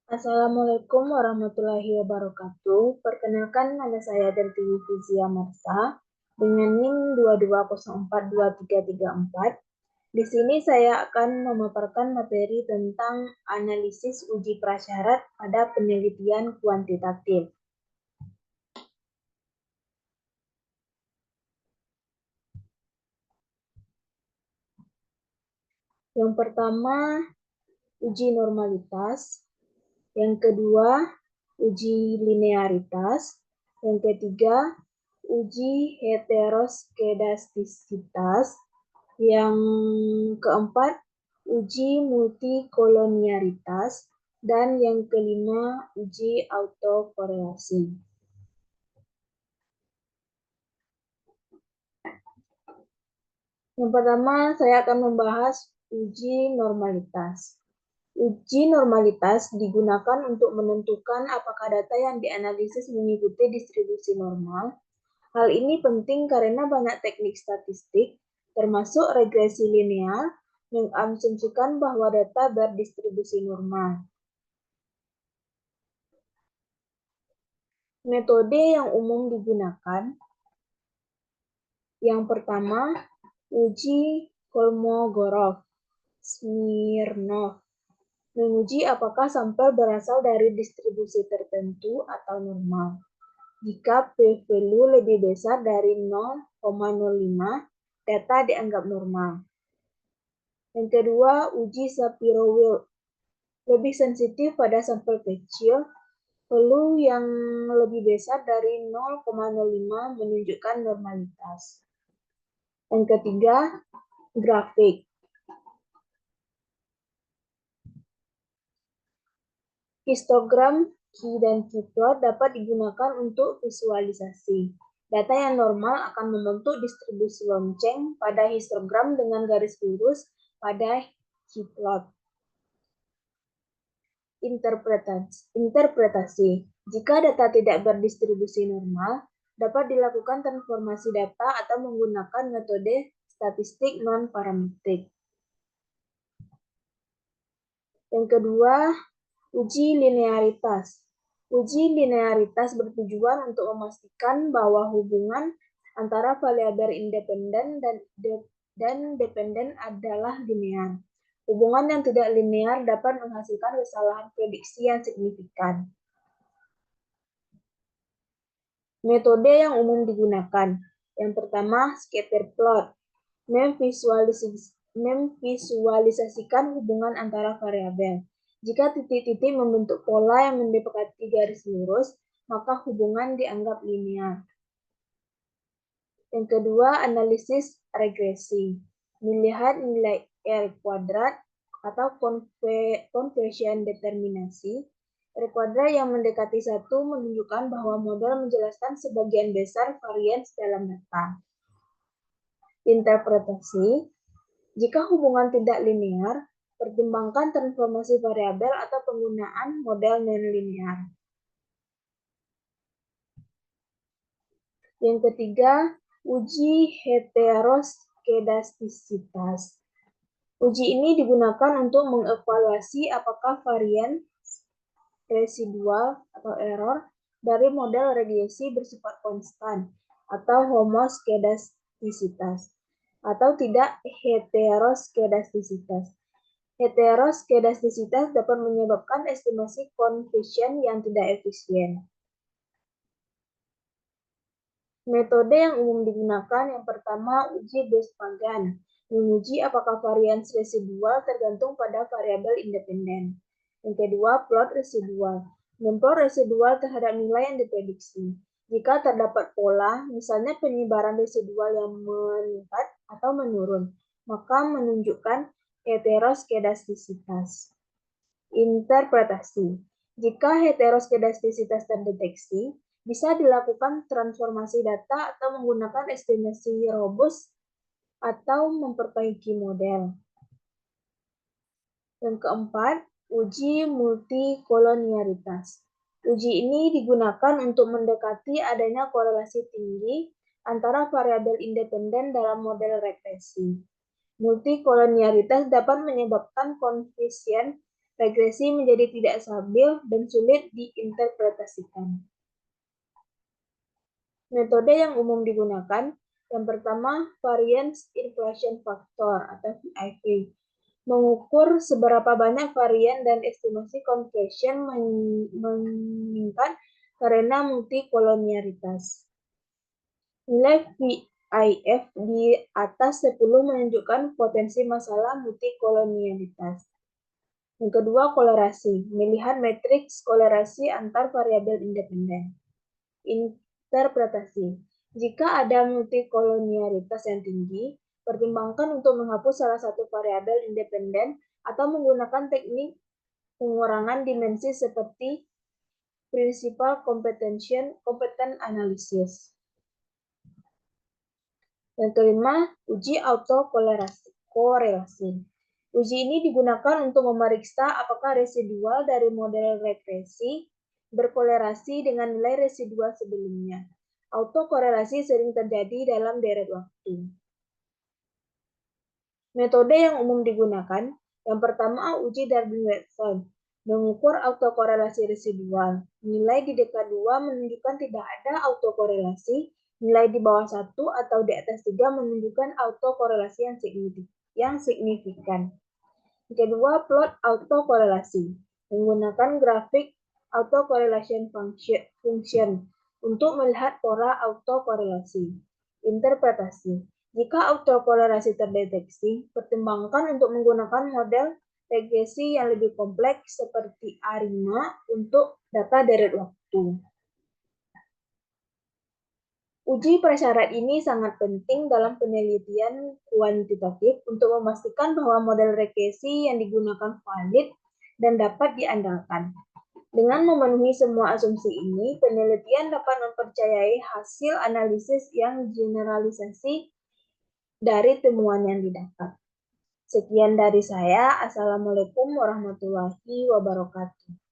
Assalamualaikum warahmatullahi wabarakatuh. Perkenalkan, nama saya Dertiwi Fizia Marsa dengan NIM 22042334. Di sini saya akan memaparkan materi tentang analisis uji prasyarat pada penelitian kuantitatif. Yang pertama, uji normalitas. Yang kedua, uji linearitas. Yang ketiga, uji heteroskedastisitas. Yang keempat, uji multikolonialitas. Dan yang kelima, uji autokorelasi. Yang pertama, saya akan membahas uji normalitas. Uji normalitas digunakan untuk menentukan apakah data yang dianalisis mengikuti distribusi normal. Hal ini penting karena banyak teknik statistik, termasuk regresi linear, mengasumsikan bahwa data berdistribusi normal. Metode yang umum digunakan, yang pertama, uji Kolmogorov-Smirnov, menguji apakah sampel berasal dari distribusi tertentu atau normal. Jika p-value lebih besar dari 0,05, data dianggap normal. Yang kedua, uji Shapiro-Wilk, lebih sensitif pada sampel kecil. Value yang lebih besar dari 0,05 menunjukkan normalitas. Yang ketiga, grafik. Histogram Q dan Q-plot dapat digunakan untuk visualisasi. Data yang normal akan membentuk distribusi lonceng pada histogram dengan garis lurus pada Q-plot. Interpretasi. Jika data tidak berdistribusi normal, dapat dilakukan transformasi data atau menggunakan metode statistik non-parametrik. Yang kedua, uji linearitas. Uji linearitas bertujuan untuk memastikan bahwa hubungan antara variabel independen dan dependen adalah linear. Hubungan yang tidak linear dapat menghasilkan kesalahan prediksi yang signifikan. Metode yang umum digunakan. Yang pertama, scatter plot. Memvisualisasikan hubungan antara variabel. Jika titik-titik membentuk pola yang mendekati garis lurus, maka hubungan dianggap linear. Yang kedua, analisis regresi. Melihat nilai R kuadrat atau conversion determinasi. R kuadrat yang mendekati 1 menunjukkan bahwa model menjelaskan sebagian besar varians dalam data. Interpretasi. Jika hubungan tidak linear, pertimbangkan transformasi variabel atau penggunaan model non-linear. Yang ketiga, uji heteroskedastisitas. Uji ini digunakan untuk mengevaluasi apakah varian residual atau error dari model regresi bersifat konstan atau homoskedastisitas atau tidak heteroskedastisitas. Heteroskedastisitas dapat menyebabkan estimasi confusion yang tidak efisien. Metode yang umum digunakan, yang pertama, uji Bespagan, menguji apakah varians residual tergantung pada variabel independen. Yang kedua, plot residual, memplot residual terhadap nilai yang diprediksi. Jika terdapat pola, misalnya penyebaran residual yang meningkat atau menurun, maka menunjukkan heteroskedastisitas. Interpretasi. Jika heteroskedastisitas terdeteksi, bisa dilakukan transformasi data atau menggunakan estimasi robust atau memperbaiki model. Yang keempat, uji multikolonialitas. Uji ini digunakan untuk mendekati adanya korelasi tinggi antara variabel independen dalam model regresi. Multikolonialitas dapat menyebabkan confusion regresi menjadi tidak stabil dan sulit diinterpretasikan. Metode yang umum digunakan, yang pertama variance inflation factor atau VIF, mengukur seberapa banyak varian dan estimasi conversion meningkat karena multikolonialitas. Nilai VIF di atas 10 menunjukkan potensi masalah multikolonialitas. Yang kedua, kolerasi, melihat matriks kolerasi antar variabel independen. Interpretasi, jika ada multikolonialitas yang tinggi, pertimbangkan untuk menghapus salah satu variabel independen atau menggunakan teknik pengurangan dimensi seperti principal competence analysis. Yang kelima, uji autokorelasi. Uji ini digunakan untuk memeriksa apakah residual dari model regresi berkolerasi dengan nilai residual sebelumnya. Autokorelasi sering terjadi dalam deret waktu. Metode yang umum digunakan, yang pertama uji Darby-Wakefield, mengukur autokorelasi residual. Nilai di dekad 2 menunjukkan tidak ada autokorelasi, nilai di bawah 1 atau di atas 3 menunjukkan autokorelasi yang signifikan. Kedua, plot autokorelasi, menggunakan grafik autocorrelation function untuk melihat pola autokorelasi. Interpretasi, jika autokorelasi terdeteksi, pertimbangkan untuk menggunakan model regresi yang lebih kompleks seperti ARIMA untuk data deret waktu. Uji prasyarat ini sangat penting dalam penelitian kuantitatif untuk memastikan bahwa model regresi yang digunakan valid dan dapat diandalkan. Dengan memenuhi semua asumsi ini, penelitian dapat mempercayai hasil analisis yang generalisasi dari temuan yang didapat. Sekian dari saya. Assalamualaikum warahmatullahi wabarakatuh.